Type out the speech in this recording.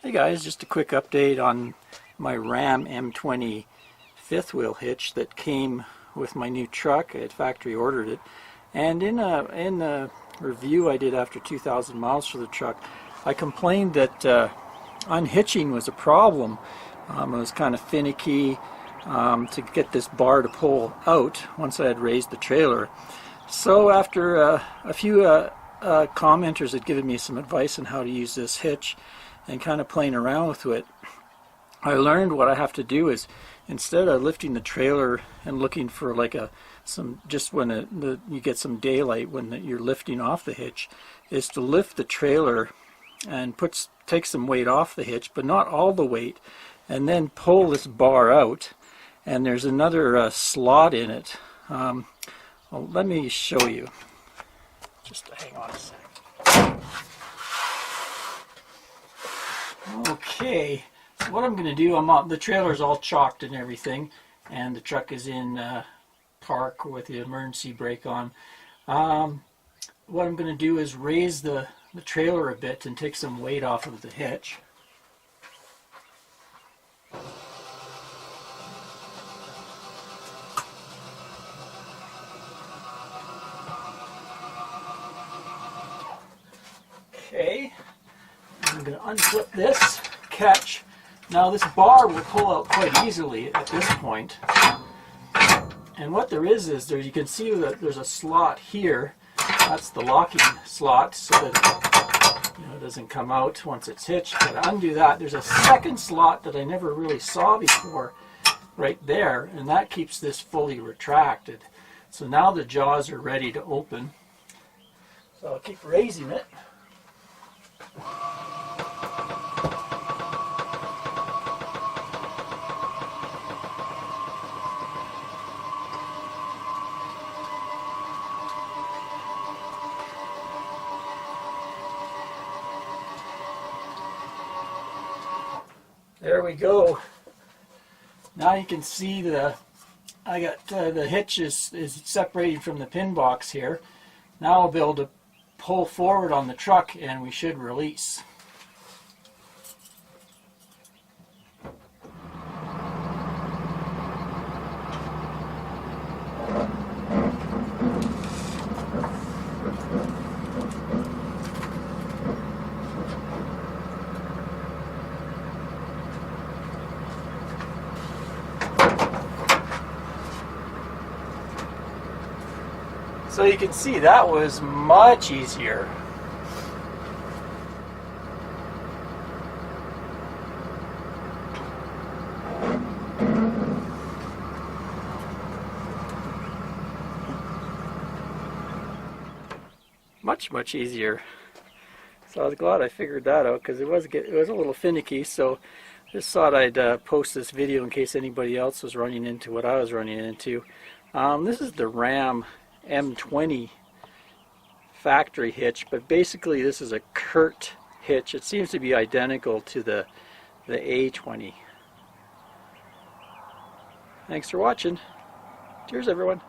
Hey guys, just a quick update on my Ram M20 fifth wheel hitch that came with my new truck. I had factory ordered it, and in a review I did after 2,000 miles for the truck, I complained that unhitching was a problem. It was kind of finicky to get this bar to pull out once I had raised the trailer. So after a few commenters had given me some advice on how to use this hitch and kind of playing around with it, I learned what I have to do is, instead of lifting the trailer and looking for like just when you get some daylight when you're lifting off the hitch, is to lift the trailer and take some weight off the hitch, but not all the weight, and then pull this bar out. And there's another slot in it. Well, let me show you. Just hang on a sec. Okay, so what I'm going to do, the trailer's all chalked and everything, and the truck is in park with the emergency brake on. What I'm going to do is raise the trailer a bit and take some weight off of the hitch. Okay, I'm going to unflip this catch. Now this bar will pull out quite easily at this point. And what there is you can see that there's a slot here. That's the locking slot, so that it doesn't come out once it's hitched. But to undo that, there's a second slot that I never really saw before right there, and that keeps this fully retracted. So now the jaws are ready to open. So I'll keep raising it. There we go. Now you can see the hitch is separated from the pin box here. Now I'll be able to pull forward on the truck and we should release. So you can see that was much easier. Much easier. So I was glad I figured that out, because it was a little finicky. So just thought I'd post this video in case anybody else was running into what I was running into. This is the Ram M20 factory hitch, but basically this is a Kurt hitch. It seems to be identical to the A20. Thanks for watching. Cheers everyone.